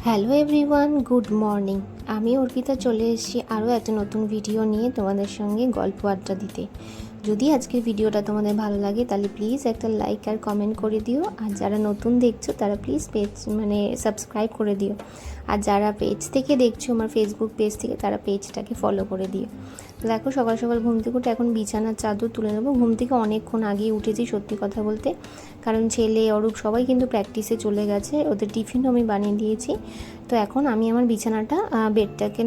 Hello everyone, good morning. আমি অর্পিতা চলে এসেছি আরও একটা নতুন ভিডিও নিয়ে তোমাদের সঙ্গে গল্প আড্ডা দিতে। যদি আজকের ভিডিওটা তোমাদের ভালো লাগে তাহলে প্লিজ একটা লাইক আর কমেন্ট করে দিও। আর যারা নতুন দেখছো তারা প্লিজ পেজ সাবস্ক্রাইব করে দিও। আর যারা পেজ থেকে দেখছো, আমার ফেসবুক পেজ থেকে, তারা পেজটাকে ফলো করে দিও। দেখো, সকাল সকাল ঘুম থেকে উঠে এখন বিছানার চাদর তুলে নেবো। ঘুম থেকে অনেকক্ষণ আগেই উঠেছি সত্যি কথা বলতে, কারণ ছেলে অরূপ সবাই কিন্তু প্র্যাকটিসে চলে গেছে, ওদের টিফিনও আমি বানিয়ে দিয়েছি। তো এখন আমি আমার বিছানাটা বেডটাকে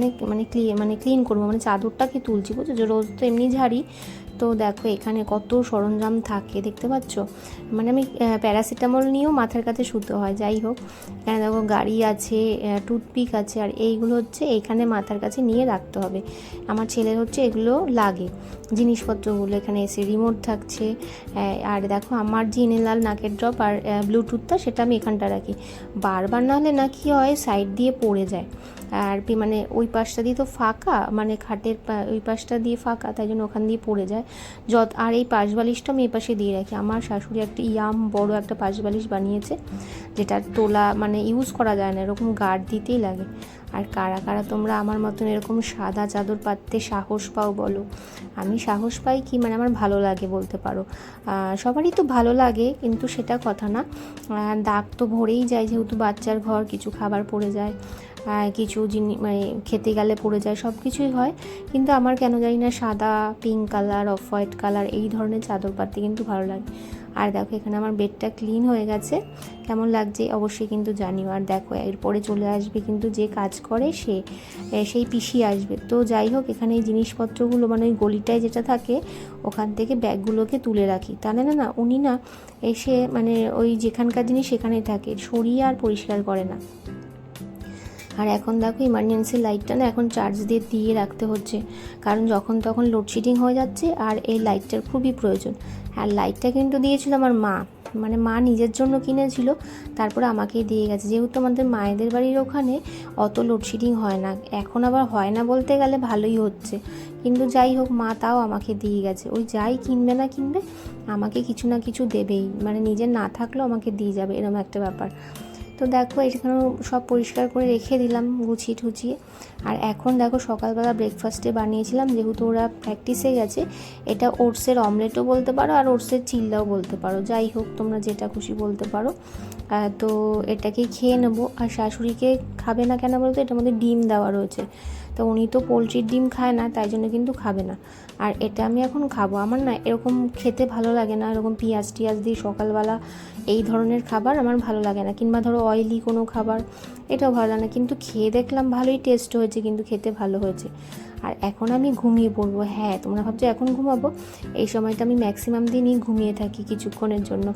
ক্লিন করবো, চাদরটাকে তুলছি, বুঝছো? রোজ তো এমনি ঝাড়ি। তো দেখো এখানে কত সরঞ্জাম থাকে দেখতে পাচ্ছ। আমি প্যারাসিটামল নিয়েও মাথার কাছে শুতে হয়। যাই হোক, এখানে দেখো গাড়ি আছে, টুথপিক আছে, আর এইগুলো হচ্ছে এইখানে মাথার কাছে নিয়ে রাখতে হবে। আমার ছেলের হচ্ছে এগুলো লাগে জিনিসপত্রগুলো। এখানে এসে রিমোট থাকছে, আর দেখো আমার জিনেলাল নাকের ড্রপ আর ব্লুটুথটা, সেটা আমি এখানটা রাখি। বারবার না হলে না কি হয়, সাইড দিয়ে পড়ে যায়। আর ওই পাশটা দিয়ে তো ফাঁকা, খাটের ওই পাশটা দিয়ে ফাঁকা, তাই জন্য ওখান দিয়ে পড়ে যায়। আর এই পাশ বালিশটা আমি এই পাশে দিয়ে রাখি। আমার শাশুড়ি একটা বড় একটা পাশ বালিশ বানিয়েছে, যেটা তোলা ইউজ করা যায় না, এরকম গার্ড দিতেই লাগে। আর কারা কারা তোমরা আমার মতন এরকম সাদা চাদর পাততে সাহস পাও বলো? আমি সাহস পাই কি, আমার ভালো লাগে বলতে পারো। সবারই তো ভালো লাগে, কিন্তু সেটা কথা না। দাগ তো ভরেই যায়, যেহেতু বাচ্চার ঘর, কিছু খাবার পড়ে যায়, কিছু জিনিস খেতে গেলে পড়ে যায়, সব কিছুই হয়। কিন্তু আমার কেন জানি না সাদা, pink colour, off white colour এই ধরনের চাদর পাততে কিন্তু ভালো লাগে। আর দেখো এখানে আমার বেডটা ক্লিন হয়ে গেছে, কেমন লাগছে অবশ্যই কিন্তু জানিও। আর দেখো এরপরে চলে আসবে কিন্তু যে কাজ করে সেই পিসি আসবে। তো যাই হোক, এখানে এই জিনিসপত্রগুলো ওই গলিটায় যেটা থাকে ওখান থেকে ব্যাগগুলোকে তুলে রাখি। তাহলে না উনি না এসে ওই যেখানকার জিনিস সেখানেই থাকে, সরিয়ে আর পরিষ্কার করে না। আর এখন দেখো ইমার্জেন্সি লাইটটা না এখন চার্জ দিয়ে রাখতে হচ্ছে, কারণ যখন তখন লোডশেডিং হয়ে যাচ্ছে, আর এই লাইটটার খুবই প্রয়োজন। আর লাইটটা কিন্তু দিয়েছিল আমার মা, মা নিজের জন্য কিনেছিল, তারপরে আমাকেই দিয়ে গেছে। যেহেতু আমাদের মায়েদের বাড়ির ওখানে অত লোডশেডিং হয় না, এখন আবার হয় না বলতে গেলে ভালোই হচ্ছে, কিন্তু যাই হোক মা তাও আমাকে দিয়ে গেছে। ওই যাই কিনবে না কিনবে আমাকে কিছু না কিছু দেবেই, নিজের না থাকলেও আমাকে দিয়ে যাবে, এরকম একটা ব্যাপার। তো দেখো এখানেও সব পরিষ্কার করে রেখে দিলাম গুছিয়ে টুছিয়ে। আর এখন দেখো সকালবেলা ব্রেকফাস্টে বানিয়েছিলাম, যেহেতু ওরা প্র্যাকটিসে গেছে, এটা ওটসের অমলেটও বলতে পারো আর ওটসের চিল্লাও বলতে পারো, যাই হোক তোমরা যেটা খুশি বলতে পারো। তো এটাকে খেয়ে নেবো। আর শাশুড়িকে খাবে না কেন বলতো, এটার মধ্যে ডিম দেওয়া রয়েছে, তো উনি তো পোলট্রির ডিম খায় না, তাই জন্য কিন্তু খাবে না। আর এটা আমি এখন খাবো। আমার না এরকম খেতে ভালো লাগে না, এরকম পেঁয়াজ টিয়াজ দিয়ে সকালবেলা এই ধরনের খাবার আমার ভালো লাগে না, কিংবা ধরো অয়েলি কোনো খাবার, এটাও ভালো লাগে না। কিন্তু খেয়ে দেখলাম ভালোই টেস্ট হয়েছে, কিন্তু খেতে ভালো হয়েছে। আর এখন আমি ঘুমিয়ে পড়বো। হ্যাঁ, তোমরা ভাবছো এখন ঘুমাবো? এই সময়টা আমি ম্যাক্সিমাম দিনই ঘুমিয়ে থাকি কিছুক্ষণের জন্য।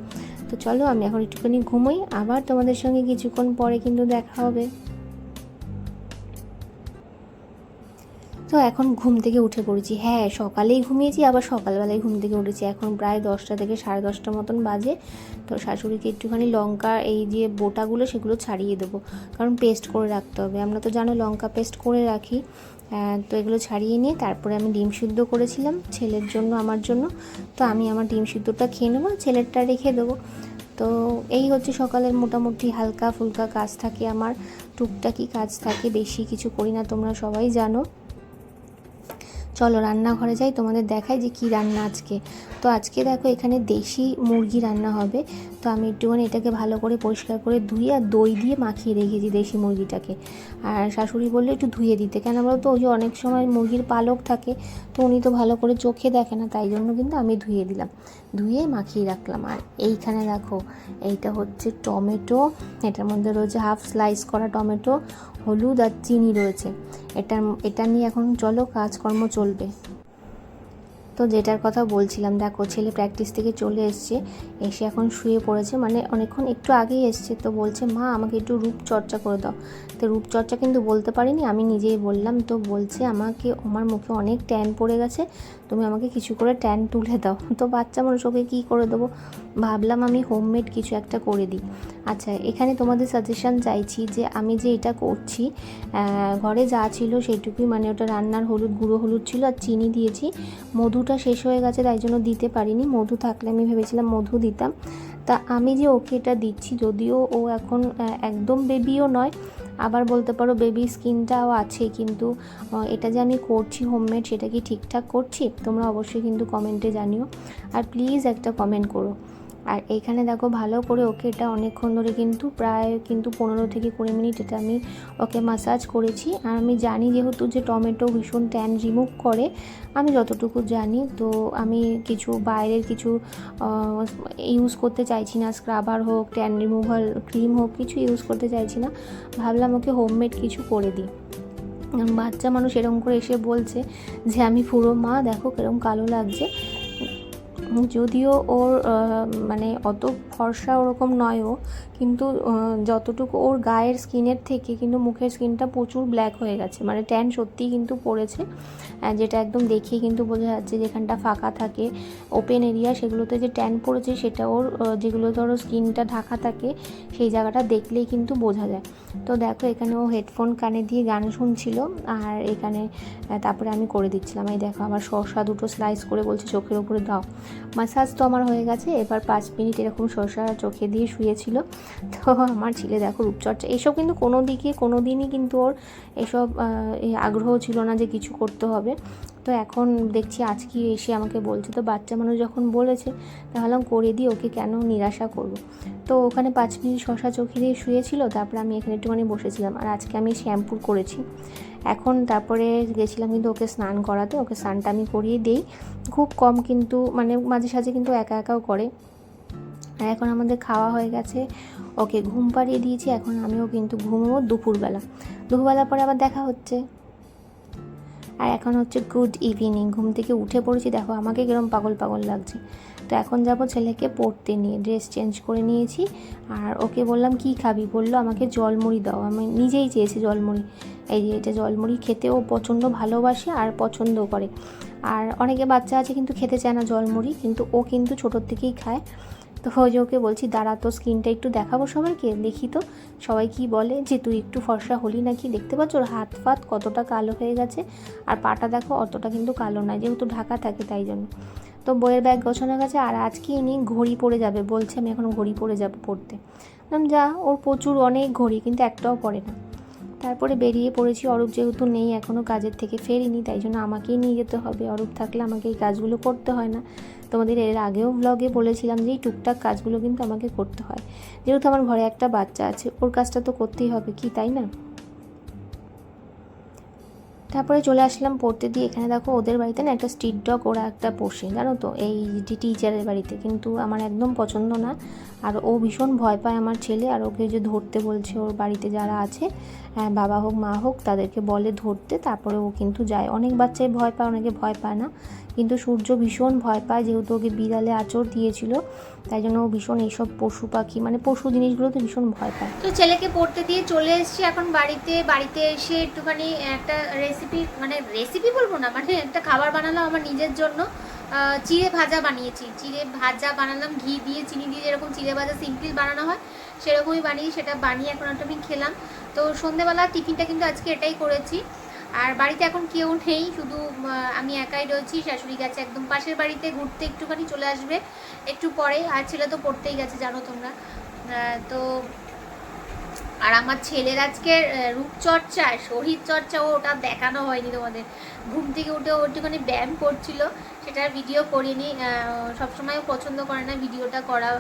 তো চলো আমি এখন একটুখানি ঘুমোই, আবার তোমাদের সঙ্গে কিছুক্ষণ পরে কিন্তু দেখা হবে। তো এখন ঘুম থেকে উঠে পড়েছি। হ্যাঁ, সকালেই ঘুমিয়েছি, আবার সকালবেলায় ঘুম থেকে উঠেছি। এখন প্রায় 10টা থেকে 10:30 মতন বাজে। তো শাশুড়িকে একটুখানি লঙ্কা এই যে বোটাগুলো সেগুলো ছাড়িয়ে দেবো, কারণ পেস্ট করে রাখতে হবে। আমরা তো জানো লঙ্কা পেস্ট করে রাখি। তো এগুলো ছাড়িয়ে নিয়ে তারপরে আমি ডিম সিদ্ধ করেছিলাম ছেলের জন্য, আমার জন্য। তো আমি আমার ডিম সিদ্ধটা খেয়ে নেবো, ছেলেরটা রেখে দেবো। তো এই হচ্ছে সকালের মোটামুটি হালকা ফুলকা কাজ থাকে আমার, টুকটাকি কাজ থাকে, বেশি কিছু করি না, তোমরা সবাই জানো। চলো রান্নাঘরে যাই, তোমাদের দেখাই যে কী রান্না আজকে। তো আজকে দেখো এখানে দেশি মুরগি রান্না হবে। তো আমি একটুখানি এটাকে ভালো করে পরিষ্কার করে ধুয়ে আর দই দিয়ে মাখিয়ে রেখেছি দেশি মুরগিটাকে। আর শাশুড়ি বললে একটু ধুয়ে দিতে, কেন বলো তো, ওই যে অনেক সময় মুরগির পালক থাকে, তো উনি তো ভালো করে চোখে দেখে না, তাই জন্য কিন্তু আমি ধুয়ে দিলাম, ধুয়ে মাখিয়ে রাখলাম। আর এইখানে দেখো এইটা হচ্ছে টমেটো, এটার মধ্যে রয়েছে হাফ স্লাইস করা টমেটো, হলুদ আর চিনি রয়েছে। এটা নিয়ে এখন চলো কাজকর্ম চলবে। তো যেটার কথা বলছিলাম, দেখো ছেলে প্র্যাকটিস থেকে চলে এসছে, এসে এখন শুয়ে পড়েছে, অনেকক্ষণ একটু আগেই এসছে। তো বলছে মা আমাকে একটু রূপচর্চা করে দাও। তো রূপচর্চা কিন্তু বলতে পারিনি, আমি নিজেই বললাম। তো বলছে আমার মুখে অনেক ট্যান পড়ে গেছে, তুমি আমাকে কিছু করে ট্যান তুলে দাও। তো বাচ্চা মানুষ, ওকে কী করে দেবো, ভাবলাম আমি হোমমেড কিছু একটা করে দিই। আচ্ছা, এখানে তোমাদের সাজেশান চাইছি যে আমি যে এটা করছি, ঘরে যা ছিল সেইটুকুই, ওটা রান্নার গুঁড়ো হলুদ ছিল আর চিনি দিয়েছি। মধুটা শেষ হয়ে গেছে, তাই জন্য দিতে পারিনি, মধু থাকলে আমি ভেবেছিলাম মধু দিতাম। তা আমি যে ওকে এটা দিচ্ছি, যদিও ও এখন একদম বেবিও নয়, আবার বলতে পারো বেবি স্কিনটাও আছে, কিন্তু এটা যে আমি করছি হোমমেড, সেটা কি ঠিকঠাক করছি তোমরা অবশ্যই কিন্তু কমেন্টে জানিও। আর প্লিজ একটা কমেন্ট করো। আর এইখানে দেখো ভালো করে ওকে এটা অনেকক্ষণ ধরে কিন্তু প্রায় কিন্তু 15 থেকে 20 মিনিট এটা আমি ওকে ম্যাসাজ করেছি। আর আমি জানি যেহেতু যে টমেটো ভীষণ ট্যান রিমুভ করে, আমি যতটুকু জানি, তো আমি কিছু বাইরের কিছু ইউজ করতে চাইছি না, স্ক্রাবার হোক, ট্যান রিমুভাল ক্রিম হোক, কিছু ইউজ করতে চাইছি না। ভাবলাম ওকে হোমমেড কিছু করে দিই। বাচ্চা মানুষ এরকম করে এসে বলছে যে আমি পুরো মা, দেখো কিরকম কালো লাগছে। যদিও ওর মানে অত ফর্সা ওরকম নয় ও, কিন্তু যতটুকু ওর গায়ের স্কিনের থেকে কিন্তু মুখের স্কিনটা প্রচুর ব্ল্যাক হয়ে গেছে, মানে ট্যান সত্যিই কিন্তু পড়েছে, যেটা একদম দেখেই কিন্তু বোঝা যাচ্ছে। যেখানটা ফাঁকা থাকে ওপেন এরিয়া, সেগুলোতে যে ট্যান পড়েছে সেটা ওর যেগুলো ধরো স্কিনটা ঢাকা থাকে সেই জায়গাটা দেখলেই কিন্তু বোঝা যায়। তো দেখো এখানে ও হেডফোন কানে দিয়ে গান শুনছিল, আর এখানে তারপরে আমি করে দিচ্ছিলাম। এই দেখো আবার শসা দুটো স্লাইস করে বলছে চোখের উপরে দাও। ম্যাসাজ তো আমার হয়ে গেছে, এবার 5 মিনিট এরকম শসা চোখে দিয়ে শুয়েছিল। তো আমার ছেলে দেখো রূপচর্চা, এসব কিন্তু কোনো দিনই কিন্তু ওর এসব আগ্রহ ছিল না যে কিছু করতে হবে। তো এখন দেখছি আজকে এসে আমাকে বলছে, তো বাচ্চা মানুষ যখন বলেছে তাহলে করে দিই, ওকে কেন নিরাশা করব। তো ওখানে 5 মিনিট শসা চোখে দিয়ে শুয়েছিল, তারপরে আমি এখানে একটুখানি বসেছিলাম। আর আজকে আমি শ্যাম্পু করেছি। এখন তারপরে গেছিলাম কিন্তু ওকে স্নান করাতে, ওকে স্নানটা আমি করিয়ে দিই খুব কম, কিন্তু মানে মাঝে সাঝে কিন্তু একা একাও করে। আর এখন আমাদের খাওয়া হয়ে গেছে, ওকে ঘুম পাড়িয়ে দিয়েছি, এখন আমিও কিন্তু ঘুমবো দুপুরবেলা পরে আবার দেখা হচ্ছে। আর এখন হচ্ছে গুড ইভিনিং, ঘুম থেকে উঠে পড়েছি, দেখো আমাকে কিরকম পাগল পাগল লাগছে। তো এখন যাব ছেলেকে পড়তে নিয়ে, ড্রেস চেঞ্জ করে নিয়েছি। আর ওকে বললাম কি খাবি, বললো আমাকে জলমুড়ি দাও। আমি নিজেই চেয়েছি জলমুড়ি, এই যে এটা জলমুড়ি খেতে ও প্রচণ্ড ভালোবাসে আর পছন্দও করে। আর অনেকে বাচ্চা আছে কিন্তু খেতে চায় না জলমুড়ি, কিন্তু ও কিন্তু ছোটোর থেকেই খায়। তো ওই যে ওকে বলছি দাঁড়া, তো স্কিনটা একটু দেখাবো সবাইকে, দেখি তো সবাই কি বলে যে তুই একটু ফর্সা হলি নাকি। দেখতে পাচ্ছ ওর হাত ফাত কতটা কালো হয়ে গেছে, আর পাটা দেখো অতটা কিন্তু কালো নয়, যেহেতু ঢাকা থাকে তাই জন্য। তো বইয়ের ব্যাগ গোছানো গেছে। আর আজকে ইনি ঘড়ি পরে যাবে বলছে, আমি এখন ঘড়ি পরে যাবো পড়তে। যা, ওর প্রচুর অনেক ঘড়ি, কিন্তু একটাও পরে না। তারপরে বেরিয়ে পড়েছি। অরূপ যেহেতু নেই, এখনও কাজের থেকে ফেরিনি, তাই জন্য আমাকেই নিয়ে যেতে হবে। অরূপ থাকলে আমাকে এই কাজগুলো করতে হয় না। তোমাদের এর আগেও ব্লগে বলেছিলাম যে এই টুকটাক কাজগুলো কিন্তু আমাকে করতে হয়, যেহেতু আমার ঘরে একটা বাচ্চা আছে, ওর কাজটা তো করতেই হবে, কি তাই না। তারপরে চলে আসলাম পড়তে দিয়ে। এখানে দেখো ওদের বাড়িতে না একটা স্ট্রিট ডগ ওরা একটা পোষে, জানো তো, এই টিচারের বাড়িতে, কিন্তু আমার একদম পছন্দ না। আর ও ভীষণ ভয় পায় আমার ছেলে, আর ওকে যে ধরতে বলছে ওর বাড়িতে যারা আছে, বাবা হোক মা হোক, তাদেরকে বলে ধরতে, তারপরে ও কিন্তু যায়। অনেক বাচ্চাই ভয় পায়, অনেকে ভয় পায় না, কিন্তু সূর্য ভীষণ ভয় পায়, যেহেতু ওকে বিড়ালে আঁচড় দিয়েছিল, তাই জন্য ও ভীষণ এইসব পশু পাখি মানে পশু জিনিসগুলোতে ভীষণ ভয় পায়। তো ছেলেকে পড়তে দিয়ে চলে এসেছি এখন বাড়িতে এসে একটুখানি একটা রেসিপি বলবো না, মানে একটা খাবার বানালাম আমার নিজের জন্য। চিড়ে ভাজা বানিয়েছি, চিড়ে ভাজা বানালাম ঘি দিয়ে চিনি দিয়ে, যেরকম চিড়ে ভাজা সিম্পল বানানো হয় সেরকমই সেটা বানিয়ে এখন একটা আমি খেলাম। তো সন্ধ্যেবেলা টিফিনটা কিন্তু আজকে এটাই করেছি। আর বাড়িতে এখন কেউ নেই, শুধু আমি একাই রয়েছি। শাশুড়ি গেছে একদম পাশের বাড়িতে ঘুরতে, একটুখানি চলে আসবে একটু পরে। আর ছেলে তো পড়তেই গেছে জানো তোমরা। তো আর আমার ছেলের আজকে রূপচর্চা, শরীর চর্চা, ওটা দেখানো হয়নি তোমাদের। ঘুম থেকে উঠে ও একটুখানি ব্যায়াম করছিল, সেটার ভিডিও করিনি। সবসময় পছন্দ করে না ভিডিওটা করা,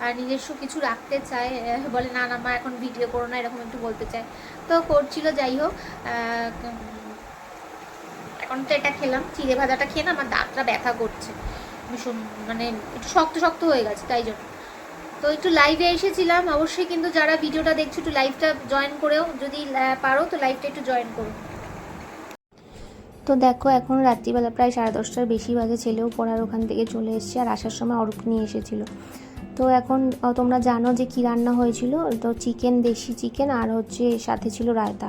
আর নিজস্ব কিছু রাখতে চায়, বলে না না মা এখন ভিডিও করো না, এরকম একটু বলতে চায়। তো করছিল, যাই হোক। এখন তো এটা খেলাম, চিড়ে ভাজাটা খেয়ে না আমার দাঁতটা ব্যথা করছে ভীষণ, মানে একটু শক্ত শক্ত হয়ে গেছে, তাই জন্য। তো একটু লাইভে এসেছিলাম, অবশ্যই কিন্তু যারা ভিডিওটা দেখছো একটু লাইভটা জয়েন করেও, যদি পারো তো লাইভটা একটু জয়েন করো। তো দেখো এখন রাত্রিবেলা প্রায় 10:30টার বেশি বাজে, ছেলেও পড়ার ওখান থেকে চলে এসেছে, আর আসার সময় অরূপ নিয়ে এসেছিলো। তো এখন তোমরা জানো যে কি রান্না হয়েছিল, তো চিকেন, দেশি চিকেন, আর হচ্ছে সাথে ছিল রায়তা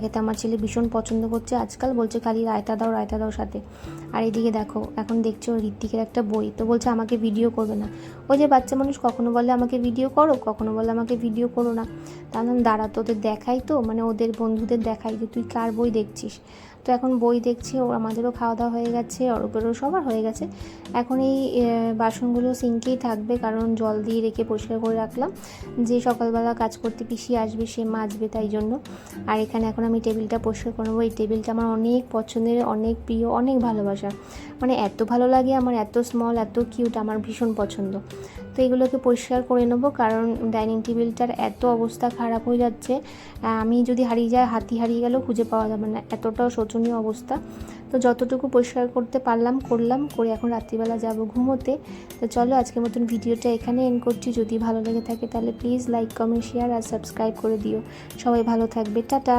খেতে আমার ছেলে ভীষণ পছন্দ করছে আজকাল, বলছে খালি রায়তা দাও সাথে। আর এদিকে দেখো এখন দেখছো ঋত্বিকের একটা বই, তো বলছে আমাকে ভিডিও করবে না। ওই যে বাচ্চা মানুষ, কখনো বলে আমাকে ভিডিও করো, কখনো বলে আমাকে ভিডিও করো না। তাহলে দাঁড়া তোদের দেখাই, তো মানে ওদের বন্ধুদের দেখাই যে তুই কার বই দেখছিস। তো এখন বই দেখছি, ও আমাদেরও খাওয়া দাওয়া হয়ে গেছে, অরূপেরও সবার হয়ে গেছে। এখন এই বাসনগুলো সিঙ্কেই থাকবে, কারণ জল দিয়ে রেখে পরিষ্কার করে রাখলাম, যে সকালবেলা কাজ করতে পিসি আসবে, সে মাজবে, তাই জন্য। আর এখানে এখন আমি টেবিলটা পরিষ্কার করে নেবো। এই টেবিলটা আমার অনেক পছন্দের, অনেক প্রিয়, অনেক ভালোবাসার, মানে এত ভালো লাগে আমার, এত স্মল, এত কিউট, আমার ভীষণ পছন্দ। তো এগুলোকে পরিষ্কার করে নেবো, কারণ ডাইনিং টেবিলটার এত অবস্থা খারাপ হয়ে যাচ্ছে, আমি যদি হারিয়ে যায়, হাতি হারিয়ে গেলেও খুঁজে পাওয়া যাবে না, এতটাও শোচনীয় অবস্থা। তো যতটুকু পরিষ্কার করতে পারলাম করলাম, করে এখন রাত্রিবেলা যাব ঘুমোতে। তো চলো আজকের মতন ভিডিওটা এখানে এন্ড করছি। যদি ভালো লেগে থাকে তাহলে প্লিজ লাইক, কমেন্ট, শেয়ার আর সাবস্ক্রাইব করে দিও। সবাই ভালো থাকবে, টাটা।